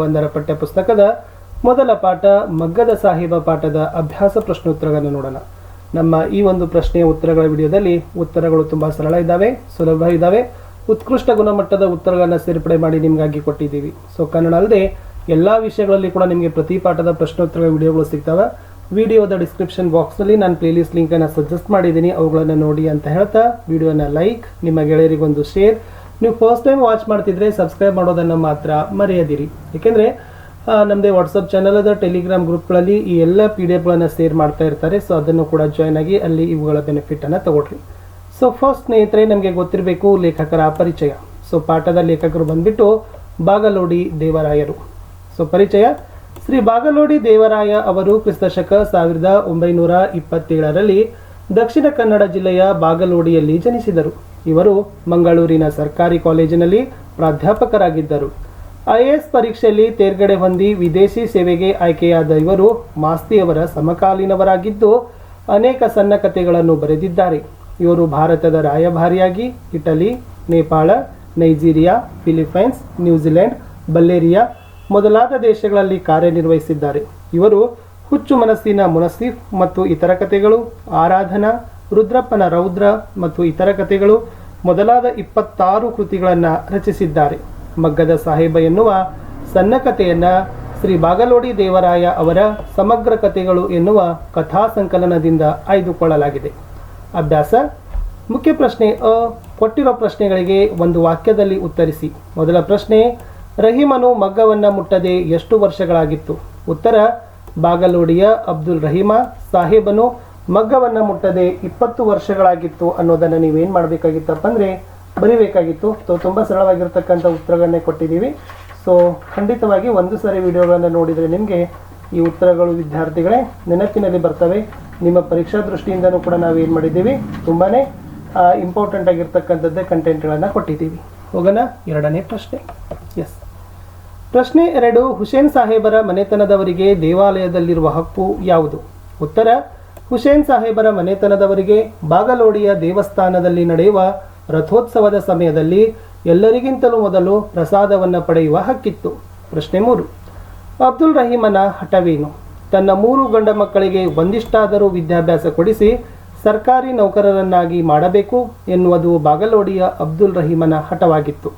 ಒಂದರ ಪಠ್ಯಪುಸ್ತಕದ ಮೊದಲ ಪಾಠ ಮಗ್ಗದ ಸಾಹಿಬ ಪಾಠದ ಅಭ್ಯಾಸ ಪ್ರಶ್ನೋತ್ತರಗಳನ್ನು ನೋಡೋಣ. ನಮ್ಮ ಈ ಒಂದು ಪ್ರಶ್ನೆಯ ಉತ್ತರಗಳ ವಿಡಿಯೋದಲ್ಲಿ ಉತ್ತರಗಳು ತುಂಬ ಸರಳ ಇದ್ದಾವೆ, ಸುಲಭ ಇದ್ದಾವೆ, ಉತ್ಕೃಷ್ಟ ಗುಣಮಟ್ಟದ ಉತ್ತರಗಳನ್ನು ಸೇರ್ಪಡೆ ಮಾಡಿ ನಿಮಗಾಗಿ ಕೊಟ್ಟಿದ್ದೀವಿ. ಸೊ ಕನ್ನಡ ಅಲ್ಲದೆ ಎಲ್ಲ ವಿಷಯಗಳಲ್ಲಿ ಕೂಡ ನಿಮಗೆ ಪ್ರತಿ ಪಾಠದ ಪ್ರಶ್ನೋತ್ತರಗಳ ವಿಡಿಯೋಗಳು ಸಿಗ್ತವೆ. ವಿಡಿಯೋದ ಡಿಸ್ಕ್ರಿಪ್ಷನ್ ಬಾಕ್ಸ್ನಲ್ಲಿ ನಾನು ಪ್ಲೇಲಿಸ್ಟ್ ಲಿಂಕನ್ನು ಸಜೆಸ್ಟ್ ಮಾಡಿದ್ದೀನಿ, ಅವುಗಳನ್ನು ನೋಡಿ ಅಂತ ಹೇಳ್ತಾ ವಿಡಿಯೋನ ಲೈಕ್, ನಿಮ್ಮ ಗೆಳೆಯರಿಗೊಂದು ಶೇರ್. ನೀವು ಫಸ್ಟ್ ಟೈಮ್ ವಾಚ್ ಮಾಡ್ತಿದ್ರೆ ಸಬ್ಸ್ಕ್ರೈಬ್ ಮಾಡೋದನ್ನು ಮಾತ್ರ ಮರೆಯದಿರಿ. ಏಕೆಂದರೆ ನಮ್ಮದೇ ವಾಟ್ಸಪ್ ಚಾನಲ್ ಅದ, ಟೆಲಿಗ್ರಾಮ್ ಗ್ರೂಪ್ಗಳಲ್ಲಿ ಈ ಎಲ್ಲ PDF ಶೇರ್ ಮಾಡ್ತಾ ಇರ್ತಾರೆ. ಸೊ ಅದನ್ನು ಕೂಡ ಜಾಯ್ನ್ ಆಗಿ ಅಲ್ಲಿ ಇವುಗಳ ಬೆನಿಫಿಟನ್ನು ತಗೊಳ್ರಿ. ಸೊ ಫಸ್ಟ್ ಸ್ನೇಹಿತರೆ, ನಮಗೆ ಗೊತ್ತಿರಬೇಕು ಲೇಖಕರ ಪರಿಚಯ. ಸೊ ಪಾಠದ ಲೇಖಕರು ಬಂದ್ಬಿಟ್ಟು ಬಾಗಲೋಡಿ ದೇವರಾಯರು. ಸೊ ಪರಿಚಯ: ಶ್ರೀ ಬಾಗಲೋಡಿ ದೇವರಾಯ ಅವರು ಕ್ರಿಸ್ತಶಕ 1927ರಲ್ಲಿ ದಕ್ಷಿಣ ಕನ್ನಡ ಜಿಲ್ಲೆಯ ಬಾಗಲೋಡಿಯಲ್ಲಿ ಜನಿಸಿದರು. ಇವರು ಮಂಗಳೂರಿನ ಸರ್ಕಾರಿ ಕಾಲೇಜಿನಲ್ಲಿ ಪ್ರಾಧ್ಯಾಪಕರಾಗಿದ್ದರು. IAS ಪರೀಕ್ಷೆಯಲ್ಲಿ ತೇರ್ಗಡೆ ಹೊಂದಿ ವಿದೇಶಿ ಸೇವೆಗೆ ಆಯ್ಕೆಯಾದ ಇವರು ಮಾಸ್ತಿಯವರ ಸಮಕಾಲೀನವರಾಗಿದ್ದು ಅನೇಕ ಸಣ್ಣ ಕಥೆಗಳನ್ನು ಬರೆದಿದ್ದಾರೆ. ಇವರು ಭಾರತದ ರಾಯಭಾರಿಯಾಗಿ Italy, Nepal, Nigeria, Philippines, New Zealand, Bulgaria ಮೊದಲಾದ ದೇಶಗಳಲ್ಲಿ ಕಾರ್ಯನಿರ್ವಹಿಸಿದ್ದಾರೆ. ಇವರು ಹುಚ್ಚು ಮನಸ್ಸಿನ ಮುನಸಿಫ್ ಮತ್ತು ಇತರ ಕಥೆಗಳು, ಆರಾಧನಾ, ರುದ್ರಪ್ಪನ ರೌದ್ರ ಮತ್ತು ಇತರ ಕಥೆಗಳು ಮೊದಲಾದ 26 ಕೃತಿಗಳನ್ನು ರಚಿಸಿದ್ದಾರೆ. ಮಗ್ಗದ ಸಾಹೇಬ ಎನ್ನುವ ಸಣ್ಣ ಕಥೆಯನ್ನು ಶ್ರೀ ಬಾಗಲೋಡಿ ದೇವರಾಯ ಅವರ ಸಮಗ್ರ ಕಥೆಗಳು ಎನ್ನುವ ಕಥಾ ಸಂಕಲನದಿಂದ ಆಯ್ದುಕೊಳ್ಳಲಾಗಿದೆ. ಅಭ್ಯಾಸ: ಮುಖ್ಯ ಪ್ರಶ್ನೆ ಕೊಟ್ಟಿರೋ ಪ್ರಶ್ನೆಗಳಿಗೆ ಒಂದು ವಾಕ್ಯದಲ್ಲಿ ಉತ್ತರಿಸಿ. ಮೊದಲ ಪ್ರಶ್ನೆ: ರಹೀಮನು ಮಗ್ಗವನ್ನು ಮುಟ್ಟದೆ ಎಷ್ಟು ವರ್ಷಗಳಾಗಿತ್ತು? ಉತ್ತರ: ಬಾಗಲೋಡಿಯ ಅಬ್ದುಲ್ ರಹೀಮ ಸಾಹೇಬನು ಮಗ್ಗವನ್ನು ಮುಟ್ಟದೆ 20 ವರ್ಷಗಳಾಗಿತ್ತು ಅನ್ನೋದನ್ನು ನೀವೇನು ಮಾಡಬೇಕಾಗಿತ್ತಪ್ಪ ಅಂದರೆ ಬರೀಬೇಕಾಗಿತ್ತು. ಸೊ ತುಂಬ ಸರಳವಾಗಿರ್ತಕ್ಕಂಥ ಉತ್ತರಗಳನ್ನೇ ಕೊಟ್ಟಿದ್ದೀವಿ. ಸೊ ಖಂಡಿತವಾಗಿ ಒಂದು ಸಾರಿ ವಿಡಿಯೋಗಳನ್ನು ನೋಡಿದರೆ ನಿಮಗೆ ಈ ಉತ್ತರಗಳು ವಿದ್ಯಾರ್ಥಿಗಳೇ ನೆನಪಿನಲ್ಲಿ ಬರ್ತವೆ. ನಿಮ್ಮ ಪರೀಕ್ಷಾ ದೃಷ್ಟಿಯಿಂದನೂ ಕೂಡ ನಾವೇನು ಮಾಡಿದ್ದೀವಿ, ತುಂಬಾ ಇಂಪಾರ್ಟೆಂಟ್ ಆಗಿರ್ತಕ್ಕಂಥದ್ದೇ ಕಂಟೆಂಟ್ಗಳನ್ನು ಕೊಟ್ಟಿದ್ದೀವಿ. ಹೋಗೋಣ ಎರಡನೇ ಪ್ರಶ್ನೆ. ಎಸ್, ಪ್ರಶ್ನೆ 2: ಹುಸೇನ್ ಸಾಹೇಬರ ಮನೆತನದವರಿಗೆ ದೇವಾಲಯದಲ್ಲಿರುವ ಹಕ್ಕು ಯಾವುದು? ಉತ್ತರ: ಹುಸೇನ್ ಸಾಹೇಬರ ಮನೆತನದವರಿಗೆ ಬಾಗಲೋಡಿಯ ದೇವಸ್ಥಾನದಲ್ಲಿ ನಡೆಯುವ ರಥೋತ್ಸವದ ಸಮಯದಲ್ಲಿ ಎಲ್ಲರಿಗಿಂತಲೂ ಮೊದಲು ಪ್ರಸಾದವನ್ನು ಪಡೆಯುವ ಹಕ್ಕಿತ್ತು. ಪ್ರಶ್ನೆ 3: ಅಬ್ದುಲ್ ರಹೀಮನ ಹಠವೇನು? ತನ್ನ 3 ಗಂಡ ಮಕ್ಕಳಿಗೆ ಒಂದಿಷ್ಟಾದರೂ ವಿದ್ಯಾಭ್ಯಾಸ ಕೊಡಿಸಿ ಸರ್ಕಾರಿ ನೌಕರರನ್ನಾಗಿ ಮಾಡಬೇಕು ಎನ್ನುವುದು ಬಾಗಲೋಡಿಯ ಅಬ್ದುಲ್ ರಹೀಮನ ಹಠವಾಗಿತ್ತು.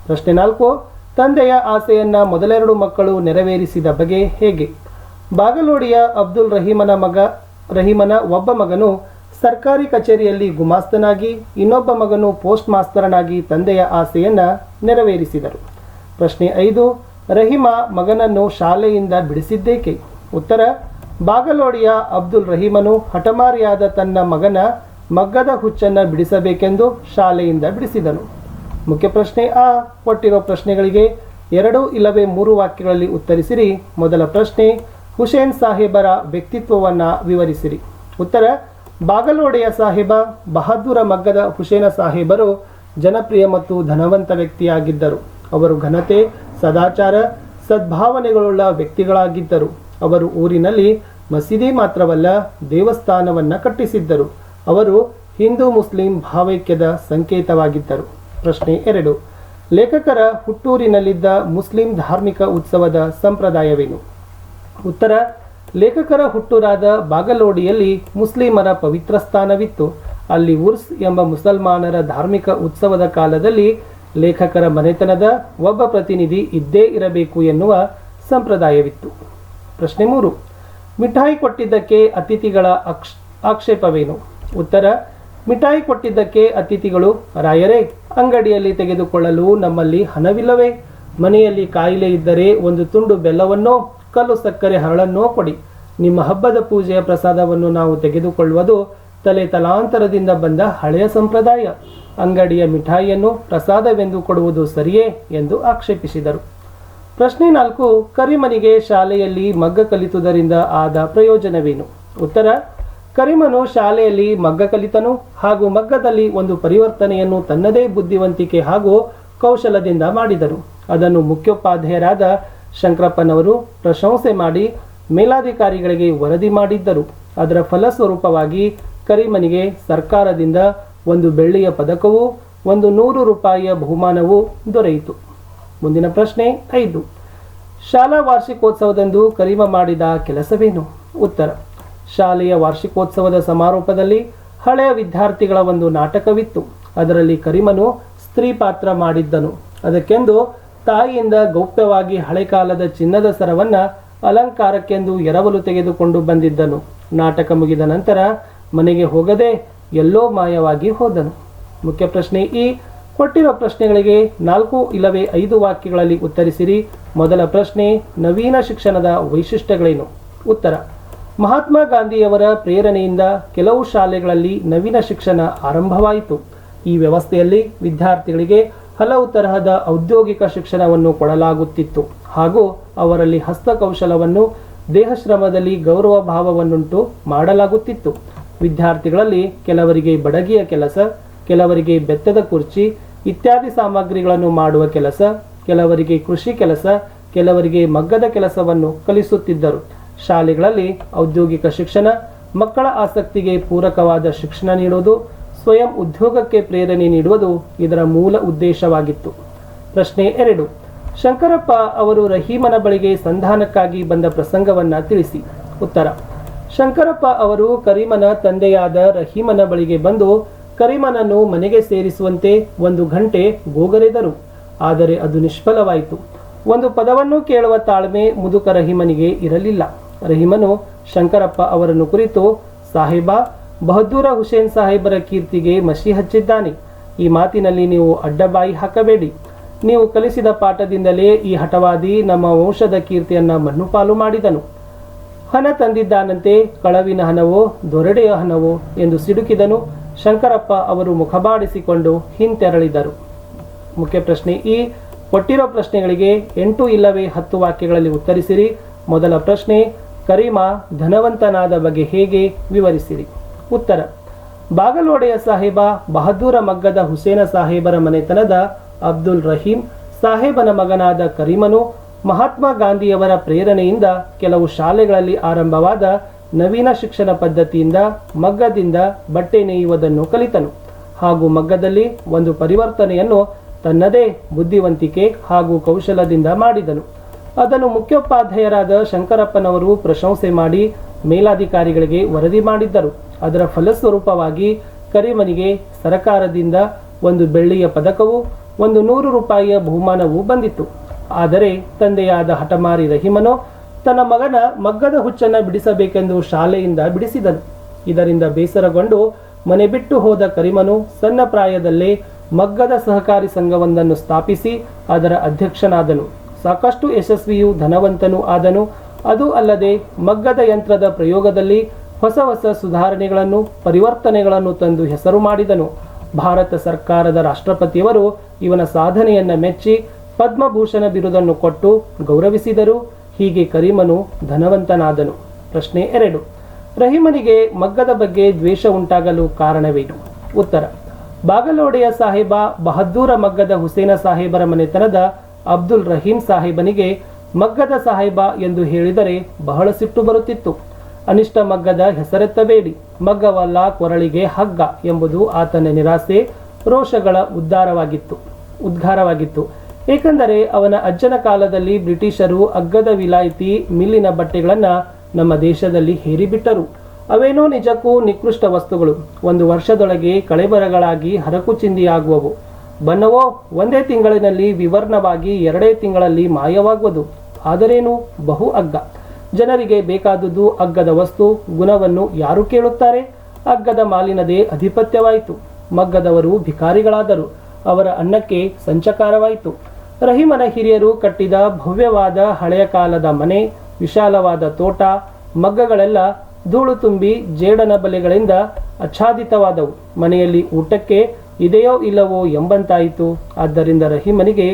ಪ್ರಶ್ನೆ 4: ತಂದೆಯ ಆಸೆಯನ್ನು ಮೊದಲೆರಡು ಮಕ್ಕಳು ನೆರವೇರಿಸಿದ ಬಗೆ ಹೇಗೆ? ಬಾಗಲೋಡಿಯ ಅಬ್ದುಲ್ ರಹೀಮನ ಒಬ್ಬ ಮಗನು ಸರ್ಕಾರಿ ಕಚೇರಿಯಲ್ಲಿ ಗುಮಾಸ್ತನಾಗಿ, ಇನ್ನೊಬ್ಬ ಮಗನು ಪೋಸ್ಟ್ ಮಾಸ್ತರನಾಗಿ ತಂದೆಯ ಆಸೆಯನ್ನು ನೆರವೇರಿಸಿದರು. ಪ್ರಶ್ನೆ 5: ರಹೀಮ ಮಗನನ್ನು ಶಾಲೆಯಿಂದ ಬಿಡಿಸಿದ್ದೇಕೆ? ಉತ್ತರ: ಬಾಗಲೋಡಿಯ ಅಬ್ದುಲ್ ರಹೀಮನು ಹಠಮಾರಿಯಾದ ತನ್ನ ಮಗನ ಮಗ್ಗದ ಹುಚ್ಚನ್ನು ಬಿಡಿಸಬೇಕೆಂದು ಶಾಲೆಯಿಂದ ಬಿಡಿಸಿದನು. ಮುಖ್ಯ ಪ್ರಶ್ನೆ ಕೊಟ್ಟಿರೋ ಪ್ರಶ್ನೆಗಳಿಗೆ 2 ಇಲ್ಲವೇ 3 ವಾಕ್ಯಗಳಲ್ಲಿ ಉತ್ತರಿಸಿರಿ. ಮೊದಲ ಪ್ರಶ್ನೆ: ಹುಸೇನ್ ಸಾಹೇಬರ ವ್ಯಕ್ತಿತ್ವವನ್ನು ವಿವರಿಸಿರಿ. ಉತ್ತರ: ಬಾಗಲೋಡಿಯ ಸಾಹೇಬ ಬಹದ್ದೂರ ಮಗ್ಗದ ಹುಸೇನ ಸಾಹೇಬರು ಜನಪ್ರಿಯ ಮತ್ತು ಧನವಂತ ವ್ಯಕ್ತಿಯಾಗಿದ್ದರು. ಅವರು ಘನತೆ, ಸದಾಚಾರ, ಸದ್ಭಾವನೆಗಳುಳ್ಳ ವ್ಯಕ್ತಿಗಳಾಗಿದ್ದರು. ಅವರು ಊರಿನಲ್ಲಿ ಮಸೀದಿ ಮಾತ್ರವಲ್ಲ, ದೇವಸ್ಥಾನವನ್ನು ಕಟ್ಟಿಸಿದ್ದರು. ಅವರು ಹಿಂದೂ ಮುಸ್ಲಿಂ ಭಾವೈಕ್ಯದ ಸಂಕೇತವಾಗಿದ್ದರು. ಪ್ರಶ್ನೆ 2: ಲೇಖಕರ ಹುಟ್ಟೂರಿನಲ್ಲಿದ್ದ ಮುಸ್ಲಿಂ ಧಾರ್ಮಿಕ ಉತ್ಸವದ ಸಂಪ್ರದಾಯವೇನು? ಉತ್ತರ: ಲೇಖಕರ ಹುಟ್ಟೂರಾದ ಬಾಗಲೋಡಿಯಲ್ಲಿ ಮುಸ್ಲಿಮರ ಪವಿತ್ರ ಸ್ಥಾನವಿತ್ತು. ಅಲ್ಲಿ ಉರ್ಸ್ ಎಂಬ ಮುಸಲ್ಮಾನರ ಧಾರ್ಮಿಕ ಉತ್ಸವದ ಕಾಲದಲ್ಲಿ ಲೇಖಕರ ಮನೆತನದ ಒಬ್ಬ ಪ್ರತಿನಿಧಿ ಇದ್ದೇ ಇರಬೇಕು ಎನ್ನುವ ಸಂಪ್ರದಾಯವಿತ್ತು. ಪ್ರಶ್ನೆ 3: ಮಿಠಾಯಿ ಕೊಟ್ಟಿದ್ದಕ್ಕೆ ಅತಿಥಿಗಳ ಆಕ್ಷೇಪವೇನು? ಉತ್ತರ: ಮಿಠಾಯಿ ಕೊಟ್ಟಿದ್ದಕ್ಕೆ ಅತಿಥಿಗಳು, ರಾಯರೇ, ಅಂಗಡಿಯಲ್ಲಿ ತೆಗೆದುಕೊಳ್ಳಲು ನಮ್ಮಲ್ಲಿ ಹಣವಿಲ್ಲವೇ? ಮನೆಯಲ್ಲಿ ಕಾಯಿಲೆ ಇದ್ದರೆ ಒಂದು ತುಂಡು ಬೆಲ್ಲವನ್ನೋ ಕಲ್ಲು ಸಕ್ಕರೆ ಹರಳನ್ನೋ ಕೊಡಿ. ನಿಮ್ಮ ಹಬ್ಬದ ಪೂಜೆಯ ಪ್ರಸಾದವನ್ನು ನಾವು ತೆಗೆದುಕೊಳ್ಳುವುದು ತಲಾಂತರದಿಂದ ಬಂದ ಹಳೆಯ ಸಂಪ್ರದಾಯ. ಅಂಗಡಿಯ ಮಿಠಾಯಿಯನ್ನು ಪ್ರಸಾದವೆಂದು ಕೊಡುವುದು ಸರಿಯೇ ಎಂದು ಆಕ್ಷೇಪಿಸಿದರು. ಪ್ರಶ್ನೆ 4: ಕರೀಮನಿಗೆ ಶಾಲೆಯಲ್ಲಿ ಮಗ್ಗ ಕಲಿತುದರಿಂದ ಆದ ಪ್ರಯೋಜನವೇನು? ಉತ್ತರ: ಕರೀಮನು ಶಾಲೆಯಲ್ಲಿ ಮಗ್ಗ ಕಲಿತನು ಹಾಗೂ ಮಗ್ಗದಲ್ಲಿ ಒಂದು ಪರಿವರ್ತನೆಯನ್ನು ತನ್ನದೇ ಬುದ್ಧಿವಂತಿಕೆ ಹಾಗೂ ಕೌಶಲದಿಂದ ಮಾಡಿದನು. ಅದನ್ನು ಮುಖ್ಯೋಪಾಧ್ಯಾಯರಾದ ಶಂಕರಪ್ಪನವರು ಪ್ರಶಂಸೆ ಮಾಡಿ ಮೇಲಾಧಿಕಾರಿಗಳಿಗೆ ವರದಿ ಮಾಡಿದ್ದರು. ಅದರ ಫಲಸ್ವರೂಪವಾಗಿ ಕರೀಮನಿಗೆ ಸರ್ಕಾರದಿಂದ ಒಂದು ಬೆಳ್ಳಿಯ ಪದಕವೂ ಒಂದು 100 ರೂಪಾಯಿಯ ಬಹುಮಾನವೂ ದೊರೆಯಿತು. ಮುಂದಿನ ಪ್ರಶ್ನೆ 5: ಶಾಲಾ ವಾರ್ಷಿಕೋತ್ಸವದಂದು ಕರೀಮ ಮಾಡಿದ ಕೆಲಸವೇನು? ಉತ್ತರ: ಶಾಲೆಯ ವಾರ್ಷಿಕೋತ್ಸವದ ಸಮಾರೋಪದಲ್ಲಿ ಹಳೆಯ ವಿದ್ಯಾರ್ಥಿಗಳ ಒಂದು ನಾಟಕವಿತ್ತು. ಅದರಲ್ಲಿ ಕರೀಮನು ಸ್ತ್ರೀ ಪಾತ್ರ ಮಾಡಿದ್ದನು. ಅದಕ್ಕೆಂದು ತಾಯಿಯಿಂದ ಗೌಪ್ಯವಾಗಿ ಹಳೆ ಕಾಲದ ಚಿನ್ನದ ಸರವನ್ನ ಅಲಂಕಾರಕ್ಕೆಂದು ಎರವಲು ತೆಗೆದುಕೊಂಡು ಬಂದಿದ್ದನು. ನಾಟಕ ಮುಗಿದ ನಂತರ ಮನೆಗೆ ಹೋಗದೆ ಎಲ್ಲೋ ಮಾಯವಾಗಿ ಹೋದನು. ಮುಖ್ಯ ಪ್ರಶ್ನೆ ಈ ಕೊಟ್ಟಿರುವ ಪ್ರಶ್ನೆಗಳಿಗೆ 4 ಇಲ್ಲವೇ 5 ವಾಕ್ಯಗಳಲ್ಲಿ ಉತ್ತರಿಸಿರಿ. ಮೊದಲ ಪ್ರಶ್ನೆ: ನವೀನ ಶಿಕ್ಷಣದ ವೈಶಿಷ್ಟ್ಯಗಳೇನು? ಉತ್ತರ: ಮಹಾತ್ಮ ಗಾಂಧಿಯವರ ಪ್ರೇರಣೆಯಿಂದ ಕೆಲವು ಶಾಲೆಗಳಲ್ಲಿ ನವೀನ ಶಿಕ್ಷಣ ಆರಂಭವಾಯಿತು. ಈ ವ್ಯವಸ್ಥೆಯಲ್ಲಿ ವಿದ್ಯಾರ್ಥಿಗಳಿಗೆ ಹಲವು ತರಹದ ಔದ್ಯೋಗಿಕ ಶಿಕ್ಷಣವನ್ನು ಕೊಡಲಾಗುತ್ತಿತ್ತು ಹಾಗೂ ಅವರಲ್ಲಿ ಹಸ್ತಕೌಶಲವನ್ನು, ದೇಹಶ್ರಮದಲ್ಲಿ ಗೌರವ ಭಾವವನ್ನುಂಟು ಮಾಡಲಾಗುತ್ತಿತ್ತು. ವಿದ್ಯಾರ್ಥಿಗಳಲ್ಲಿ ಕೆಲವರಿಗೆ ಬಡಗಿಯ ಕೆಲಸ, ಕೆಲವರಿಗೆ ಬೆತ್ತದ ಕುರ್ಚಿ ಇತ್ಯಾದಿ ಸಾಮಗ್ರಿಗಳನ್ನು ಮಾಡುವ ಕೆಲಸ, ಕೆಲವರಿಗೆ ಕೃಷಿ ಕೆಲಸ, ಕೆಲವರಿಗೆ ಮಗ್ಗದ ಕೆಲಸವನ್ನು ಕಲಿಸುತ್ತಿದ್ದರು. ಶಾಲೆಗಳಲ್ಲಿ ಔದ್ಯೋಗಿಕ ಶಿಕ್ಷಣ, ಮಕ್ಕಳ ಆಸಕ್ತಿಗೆ ಪೂರಕವಾದ ಶಿಕ್ಷಣ ನೀಡುವುದು, ಸ್ವಯಂ ಉದ್ಯೋಗಕ್ಕೆ ಪ್ರೇರಣೆ ನೀಡುವುದು ಇದರ ಮೂಲ ಉದ್ದೇಶವಾಗಿತ್ತು. ಪ್ರಶ್ನೆ 2: ಶಂಕರಪ್ಪ ಅವರು ರಹೀಮನ ಬಳಿಗೆ ಸಂಧಾನಕ್ಕಾಗಿ ಬಂದ ಪ್ರಸಂಗವನ್ನು ತಿಳಿಸಿ. ಉತ್ತರ: ಶಂಕರಪ್ಪ ಅವರು ಕರೀಮನ ತಂದೆಯಾದ ರಹೀಮನ ಬಳಿಗೆ ಬಂದು ಕರೀಮನನ್ನು ಮನೆಗೆ ಸೇರಿಸುವಂತೆ 1 ಗಂಟೆ ಗೋಗರೆದರು. ಆದರೆ ಅದು ನಿಷ್ಫಲವಾಯಿತು. ಒಂದು ಪದವನ್ನು ಕೇಳುವ ತಾಳ್ಮೆ ಮುದುಕ ರಹೀಮನಿಗೆ ಇರಲಿಲ್ಲ. ರಹೀಮನು ಶಂಕರಪ್ಪ ಅವರನ್ನು ಕುರಿತು, ಸಾಹೇಬ, ಬಹದ್ದೂರ ಹುಸೇನ್ ಸಾಹೇಬರ ಕೀರ್ತಿಗೆ ಮಸಿ ಹಚ್ಚಿದ್ದಾನೆ. ಈ ಮಾತಿನಲ್ಲಿ ನೀವು ಅಡ್ಡಬಾಯಿ ಹಾಕಬೇಡಿ. ನೀವು ಕಲಿಸಿದ ಪಾಠದಿಂದಲೇ ಈ ಹಠವಾದಿ ನಮ್ಮ ವಂಶದ ಕೀರ್ತಿಯನ್ನ ಮಣ್ಣುಪಾಲು ಮಾಡಿದನು. ಹಣ ತಂದಿದ್ದಾನಂತೆ, ಕಳವಿನ ಹಣವೋ ದೊರಡೆಯ ಹಣವೋ ಎಂದು ಸಿಡುಕಿದನು. ಶಂಕರಪ್ಪ ಅವರು ಮುಖಬಾಡಿಸಿಕೊಂಡು ಹಿಂತೆರಳಿದರು. ಮುಖ್ಯ ಪ್ರಶ್ನೆ ಈ ಕೊಟ್ಟಿರೋ ಪ್ರಶ್ನೆಗಳಿಗೆ 8 ಇಲ್ಲವೇ 10 ವಾಕ್ಯಗಳಲ್ಲಿ ಉತ್ತರಿಸಿರಿ. ಮೊದಲ ಪ್ರಶ್ನೆ: ಕರೀಮ ಧನವಂತನಾದ ಬಗ್ಗೆ ಹೇಗೆ ವಿವರಿಸಿರಿ. ಉತ್ತರ: ಬಾಗಲೋಡೆಯ ಸಾಹೇಬ ಬಹದ್ದೂರ ಮಗ್ಗದ ಹುಸೇನ ಸಾಹೇಬರ ಮನೆತನದ ಅಬ್ದುಲ್ ರಹೀಂ ಸಾಹೇಬನ ಮಗನಾದ ಕರೀಮನು ಮಹಾತ್ಮ ಗಾಂಧಿಯವರ ಪ್ರೇರಣೆಯಿಂದ ಕೆಲವು ಶಾಲೆಗಳಲ್ಲಿ ಆರಂಭವಾದ ನವೀನ ಶಿಕ್ಷಣ ಪದ್ಧತಿಯಿಂದ ಮಗ್ಗದಿಂದ ಬಟ್ಟೆ ನೇಯುವುದನ್ನು ಕಲಿತನು ಹಾಗೂ ಮಗ್ಗದಲ್ಲಿ ಒಂದು ಪರಿವರ್ತನೆಯನ್ನು ತನ್ನದೇ ಬುದ್ಧಿವಂತಿಕೆ ಹಾಗೂ ಕೌಶಲದಿಂದ ಮಾಡಿದನು. ಅದನ್ನು ಮುಖ್ಯೋಪಾಧ್ಯಾಯರಾದ ಶಂಕರಪ್ಪನವರು ಪ್ರಶಂಸೆ ಮಾಡಿ ಮೇಲಾಧಿಕಾರಿಗಳಿಗೆ ವರದಿ ಮಾಡಿದ್ದರು. ಅದರ ಫಲಸ್ವರೂಪವಾಗಿ ಕರೀಮನಿಗೆ ಸರಕಾರದಿಂದ ಒಂದು ಬೆಳ್ಳಿಯ ಪದಕವೂ 100 ರೂಪಾಯಿಯ ಬಹುಮಾನವೂ ಬಂದಿತ್ತು. ಆದರೆ ತಂದೆಯಾದ ಹಠಮಾರಿ ರಹೀಮನು ತನ್ನ ಮಗನ ಮಗ್ಗದ ಹುಚ್ಚನ್ನು ಬಿಡಿಸಬೇಕೆಂದು ಶಾಲೆಯಿಂದ ಬಿಡಿಸಿದನು. ಇದರಿಂದ ಬೇಸರಗೊಂಡು ಮನೆ ಬಿಟ್ಟು ಹೋದ ಕರೀಮನು ಸಣ್ಣ ಪ್ರಾಯದಲ್ಲೇ ಮಗ್ಗದ ಸಹಕಾರಿ ಸಂಘವೊಂದನ್ನು ಸ್ಥಾಪಿಸಿ ಅದರ ಅಧ್ಯಕ್ಷನಾದನು. ಸಾಕಷ್ಟು ಯಶಸ್ವಿಯೂ ಧನವಂತನೂ ಆದನು. ಅದು ಅಲ್ಲದೆ ಮಗ್ಗದ ಯಂತ್ರದ ಪ್ರಯೋಗದಲ್ಲಿ ಹೊಸ ಹೊಸ ಸುಧಾರಣೆಗಳನ್ನು, ಪರಿವರ್ತನೆಗಳನ್ನು ತಂದು ಹೆಸರು ಮಾಡಿದನು. ಭಾರತ ಸರ್ಕಾರದ ರಾಷ್ಟ್ರಪತಿಯವರು ಇವನ ಸಾಧನೆಯನ್ನು ಮೆಚ್ಚಿ ಪದ್ಮಭೂಷಣ ಬಿರುದನ್ನು ಕೊಟ್ಟು ಗೌರವಿಸಿದರು. ಹೀಗೆ ಕರೀಮನು ಧನವಂತನಾದನು. ಪ್ರಶ್ನೆ 2: ರಹೀಮನಿಗೆ ಮಗ್ಗದ ಬಗ್ಗೆ ದ್ವೇಷ ಉಂಟಾಗಲು ಕಾರಣವೇನು? ಉತ್ತರ: ಬಾಗಲೋಡೆಯ ಸಾಹೇಬ ಬಹದ್ದೂರ ಮಗ್ಗದ ಹುಸೇನ ಸಾಹೇಬರ ಮನೆತನದ ಅಬ್ದುಲ್ ರಹೀಂ ಸಾಹೇಬನಿಗೆ ಮಗ್ಗದ ಸಾಹೇಬ ಎಂದು ಹೇಳಿದರೆ ಬಹಳ ಸಿಟ್ಟು ಬರುತ್ತಿತ್ತು. ಅನಿಷ್ಟ ಮಗ್ಗದ ಹೆಸರೆತ್ತಬೇಡಿ, ಮಗ್ಗವಲ್ಲ ಕೊರಳಿಗೆ ಹಗ್ಗ ಎಂಬುದು ಆತನ ನಿರಾಸೆ, ರೋಷಗಳ ಉದ್ಗಾರವಾಗಿತ್ತು. ಏಕೆಂದರೆ ಅವನ ಅಜ್ಜನ ಕಾಲದಲ್ಲಿ ಬ್ರಿಟಿಷರು ಅಗ್ಗದ ವಿಲಾಯಿತಿ ಮಿಲ್ಲಿನ ಬಟ್ಟೆಗಳನ್ನು ನಮ್ಮ ದೇಶದಲ್ಲಿ ಹೇರಿಬಿಟ್ಟರು. ಅವೇನೋ ನಿಜಕ್ಕೂ ನಿಕೃಷ್ಟ ವಸ್ತುಗಳು. 1 ವರ್ಷದೊಳಗೆ ಕಳೆಬರಗಳಾಗಿ ಹರಕು ಚಿಂದಿಯಾಗುವವು. ಬಣ್ಣವೋ 1 ತಿಂಗಳಿನಲ್ಲಿ ವಿವರ್ಣವಾಗಿ 2 ತಿಂಗಳಲ್ಲಿ ಮಾಯವಾಗುವುದು. ಆದರೇನು, ಬಹು ಅಗ್ಗ. ಜನರಿಗೆ ಬೇಕಾದುದು ಅಗ್ಗದ ವಸ್ತು. ಗುಣವನ್ನು ಯಾರು ಕೇಳುತ್ತಾರೆ? ಅಗ್ಗದ ಮಾಲಿನದೇ ಅಧಿಪತ್ಯವಾಯಿತು. ಮಗ್ಗದವರು ಭಿಕಾರಿಗಳಾದರು. ಅವರ ಅನ್ನಕ್ಕೆ ಸಂಚಕಾರವಾಯಿತು. ರಹೀಮನ ಹಿರಿಯರು ಕಟ್ಟಿದ ಭವ್ಯವಾದ ಹಳೆಯ ಕಾಲದ ಮನೆ, ವಿಶಾಲವಾದ ತೋಟ, ಮಗ್ಗಗಳೆಲ್ಲ ಧೂಳು ತುಂಬಿ ಜೇಡನ ಬಲೆಗಳಿಂದ ಆಚ್ಛಾದಿತವಾದವು. ಮನೆಯಲ್ಲಿ ಊಟಕ್ಕೆ ಇದೆಯೋ ಇಲ್ಲವೋ ಎಂಬಂತಾಯಿತು. ಆದ್ದರಿಂದ ರಹೀಮನಿಗೆ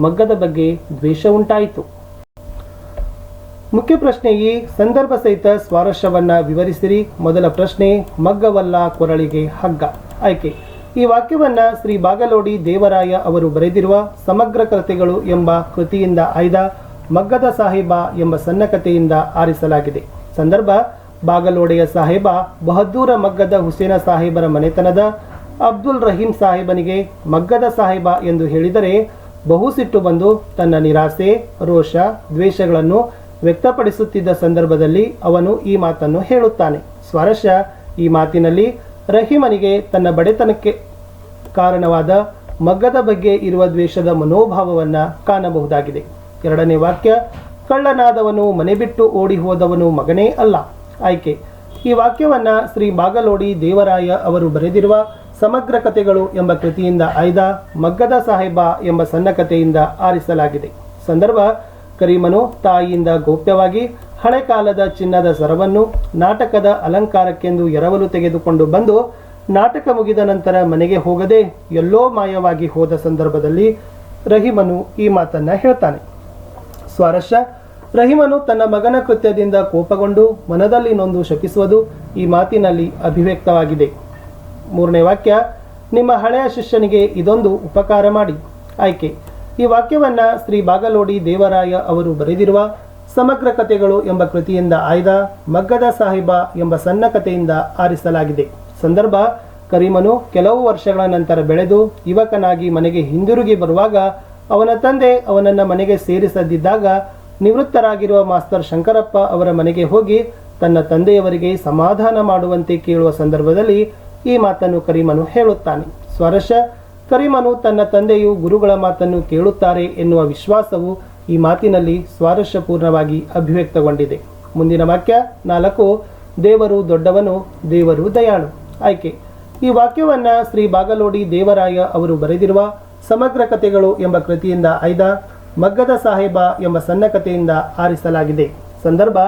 ಮಗ್ಗದ ಬಗ್ಗೆ ದ್ವೇಷ ಉಂಟಾಯಿತು. ಮುಖ್ಯ ಪ್ರಶ್ನೆ ಈ ಸಂದರ್ಭ ಸಹಿತ ಸ್ವಾರಸ್ಯವನ್ನ ವಿವರಿಸಿರಿ. ಮೊದಲ ಪ್ರಶ್ನೆ: ಮಗ್ಗವಲ್ಲ ಕೊರಳಿಗೆ ಹಗ್ಗ. ಆಯ್ಕೆ: ಈ ವಾಕ್ಯವನ್ನ ಶ್ರೀ ಬಾಗಲೋಡಿ ದೇವರಾಯ ಅವರು ಬರೆದಿರುವ ಸಮಗ್ರ ಕಥೆಗಳು ಎಂಬ ಕೃತಿಯಿಂದ ಆಯ್ದ ಮಗ್ಗದ ಸಾಹೇಬ ಎಂಬ ಸಣ್ಣ ಕಥೆಯಿಂದ ಆರಿಸಲಾಗಿದೆ. ಸಂದರ್ಭ: ಬಾಗಲೋಡೆಯ ಸಾಹೇಬ ಬಹದ್ದೂರ ಮಗ್ಗದ ಹುಸೇನ ಸಾಹೇಬರ ಮನೆತನದ ಅಬ್ದುಲ್ ರಹೀಂ ಸಾಹೇಬನಿಗೆ ಮಗ್ಗದ ಸಾಹೇಬ ಎಂದು ಹೇಳಿದರೆ ಬಹು ಸಿಟ್ಟು ಬಂದು ತನ್ನ ನಿರಾಸೆ, ರೋಷ, ದ್ವೇಷಗಳನ್ನು ವ್ಯಕ್ತಪಡಿಸುತ್ತಿದ್ದ ಸಂದರ್ಭದಲ್ಲಿ ಅವನು ಈ ಮಾತನ್ನು ಹೇಳುತ್ತಾನೆ. ಸ್ವಾರಸ್ಯ, ಈ ಮಾತಿನಲ್ಲಿ ರಹೀಮನಿಗೆ ತನ್ನ ಬಡತನಕ್ಕೆ ಕಾರಣವಾದ ಮಗ್ಗದ ಬಗ್ಗೆ ಇರುವ ದ್ವೇಷದ ಮನೋಭಾವವನ್ನು ಕಾಣಬಹುದಾಗಿದೆ. ಎರಡನೇ ವಾಕ್ಯ, ಕಳ್ಳನಾದವನು ಮನೆ ಬಿಟ್ಟು ಓಡಿ ಹೋದವನು ಮಗನೇ ಅಲ್ಲ. ಆಯ್ಕೆ, ಈ ವಾಕ್ಯವನ್ನು ಶ್ರೀ ಬಾಗಲೋಡಿ ದೇವರಾಯ ಅವರು ಬರೆದಿರುವ ಸಮಗ್ರ ಕಥೆಗಳು ಎಂಬ ಕೃತಿಯಿಂದ ಆಯ್ದ ಮಗ್ಗದ ಸಾಹೇಬ ಎಂಬ ಸಣ್ಣ ಕಥೆಯಿಂದ ಆರಿಸಲಾಗಿದೆ. ಸಂದರ್ಭ, ಕರೀಮನು ತಾಯಿಯಿಂದ ಗೌಪ್ಯವಾಗಿ ಹಳೆ ಕಾಲದ ಚಿನ್ನದ ಸರವನ್ನು ನಾಟಕದ ಅಲಂಕಾರಕ್ಕೆಂದು ಎರವಲು ತೆಗೆದುಕೊಂಡು ಬಂದು ನಾಟಕ ಮುಗಿದ ನಂತರ ಮನೆಗೆ ಹೋಗದೆ ಎಲ್ಲೋ ಮಾಯವಾಗಿ ಹೋದ ಸಂದರ್ಭದಲ್ಲಿ ರಹೀಮನು ಈ ಮಾತನ್ನು ಹೇಳ್ತಾನೆ. ಸ್ವಾರಸ್ಯ, ರಹೀಮನು ತನ್ನ ಮಗನ ಕೃತ್ಯದಿಂದ ಕೋಪಗೊಂಡು ಮನದಲ್ಲಿ ನೊಂದು ಶಪಿಸುವುದು ಈ ಮಾತಿನಲ್ಲಿ ಅಭಿವ್ಯಕ್ತವಾಗಿದೆ. ಮೂರನೇ ವಾಕ್ಯ, ನಿಮ್ಮ ಹಳೆಯ ಶಿಷ್ಯನಿಗೆ ಇದೊಂದು ಉಪಕಾರ ಮಾಡಿ. ಆಯ್ಕೆ, ಈ ವಾಕ್ಯವನ್ನು ಶ್ರೀ ಬಾಗಲೋಡಿ ದೇವರಾಯ ಅವರು ಬರೆದಿರುವ ಸಮಗ್ರ ಕಥೆಗಳು ಎಂಬ ಕೃತಿಯಿಂದ ಆಯ್ದ ಮಗ್ಗದ ಸಾಹಿಬ ಎಂಬ ಸಣ್ಣ ಕಥೆಯಿಂದ ಆರಿಸಲಾಗಿದೆ. ಸಂದರ್ಭ, ಕರೀಮನು ಕೆಲವು ವರ್ಷಗಳ ನಂತರ ಬೆಳೆದು ಯುವಕನಾಗಿ ಮನೆಗೆ ಹಿಂದಿರುಗಿ ಬರುವಾಗ ಅವನ ತಂದೆ ಅವನನ್ನು ಮನೆಗೆ ಸೇರಿಸದಿದ್ದಾಗ ನಿವೃತ್ತರಾಗಿರುವ ಮಾಸ್ತರ್ ಶಂಕರಪ್ಪ ಅವರ ಮನೆಗೆ ಹೋಗಿ ತನ್ನ ತಂದೆಯವರಿಗೆ ಸಮಾಧಾನ ಮಾಡುವಂತೆ ಕೇಳುವ ಸಂದರ್ಭದಲ್ಲಿ ಈ ಮಾತನ್ನು ಕರೀಮನು ಹೇಳುತ್ತಾನೆ. ಸ್ವಾರಸ್ಯ, ಕರೀಮನು ತನ್ನ ತಂದೆಯು ಗುರುಗಳ ಮಾತನ್ನು ಕೇಳುತ್ತಾರೆ ಎನ್ನುವ ವಿಶ್ವಾಸವು ಈ ಮಾತಿನಲ್ಲಿ ಸ್ವಾರಸ್ಯಪೂರ್ಣವಾಗಿ ಅಭಿವ್ಯಕ್ತಗೊಂಡಿದೆ. ಮುಂದಿನ ವಾಕ್ಯ 4, ದೇವರು ದೊಡ್ಡವನು, ದೇವರು ದಯಾಳು. ಆಯ್ಕೆ, ಈ ವಾಕ್ಯವನ್ನು ಶ್ರೀ ಬಾಗಲೋಡಿ ದೇವರಾಯ ಅವರು ಬರೆದಿರುವ ಸಮಗ್ರ ಕಥೆಗಳು ಎಂಬ ಕೃತಿಯಿಂದ ಆಯ್ದ ಮಗ್ಗದ ಸಾಹೇಬ ಎಂಬ ಸಣ್ಣ ಕಥೆಯಿಂದ ಆರಿಸಲಾಗಿದೆ. ಸಂದರ್ಭ,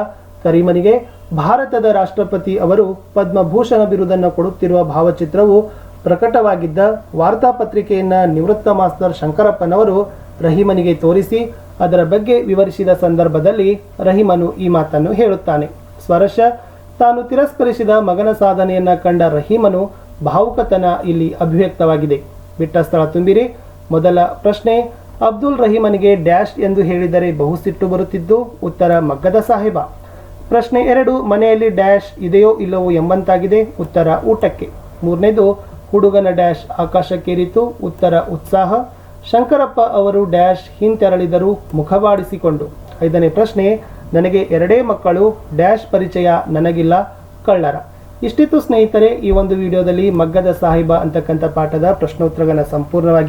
ಕರೀಮನಿಗೆ ಭಾರತದ ರಾಷ್ಟ್ರಪತಿ ಅವರು ಪದ್ಮಭೂಷಣ ಬಿರುದನ್ನು ಕೊಡುತ್ತಿರುವ ಭಾವಚಿತ್ರವು ಪ್ರಕಟವಾಗಿದ್ದ ವಾರ್ತಾಪತ್ರಿಕೆಯನ್ನು ನಿವೃತ್ತ ಮಾಸ್ತರ್ ಶಂಕರಪ್ಪನವರು ರಹೀಮನಿಗೆ ತೋರಿಸಿ ಅದರ ಬಗ್ಗೆ ವಿವರಿಸಿದ ಸಂದರ್ಭದಲ್ಲಿ ರಹೀಮನು ಈ ಮಾತನ್ನು ಹೇಳುತ್ತಾನೆ. ಸ್ವಾರಸ್ಯ, ತಾನು ತಿರಸ್ಕರಿಸಿದ ಮಗನ ಸಾಧನೆಯನ್ನು ಕಂಡ ರಹೀಮನು ಭಾವುಕತನ ಇಲ್ಲಿ ಅಭಿವ್ಯಕ್ತವಾಗಿದೆ. ಬಿಟ್ಟ ಸ್ಥಳ ತುಂಬಿರಿ. ಮೊದಲ ಪ್ರಶ್ನೆ, ಅಬ್ದುಲ್ ರಹೀಮನಿಗೆ ಡ್ಯಾಶ್ ಎಂದು ಹೇಳಿದರೆ ಬಹು ಸಿಟ್ಟು ಬರುತ್ತಿದ್ದು. ಉತ್ತರ, ಮಗ್ಗದ ಸಾಹೇಬ. ಪ್ರಶ್ನೆ 2, ಮನೆಯಲ್ಲಿ ಡ್ಯಾಶ್ ಇದೆಯೋ ಇಲ್ಲವೋ ಎಂಬಂತಾಗಿದೆ. ಉತ್ತರ, ಊಟಕ್ಕೆ. ಮೂರನೇದು, ಹುಡುಗನ ಡ್ಯಾಶ್ ಆಕಾಶಕ್ಕೇರಿತು. ಉತ್ತರ, ಉತ್ಸಾಹ. ಶಂಕರಪ್ಪ ಅವರು ಡ್ಯಾಶ್ ಹಿಂತೆರಳಿದರು ಮುಖಬಾಡಿಸಿಕೊಂಡು. 5ನೇ ಪ್ರಶ್ನೆ, ನನಗೆ 2 ಮಕ್ಕಳು ಡ್ಯಾಶ್ ಪರಿಚಯ ನನಗಿಲ್ಲ, ಕಳ್ಳರ. ಇಷ್ಟಿತ್ತು ಸ್ನೇಹಿತರೆ ಈ ಒಂದು ವಿಡಿಯೋದಲ್ಲಿ ಮಗ್ಗದ ಸಾಹಿಬ ಅಂತಕ್ಕಂಥ ಪಾಠದ ಪ್ರಶ್ನೋತ್ತರಗಳನ್ನು ಸಂಪೂರ್ಣವಾಗಿ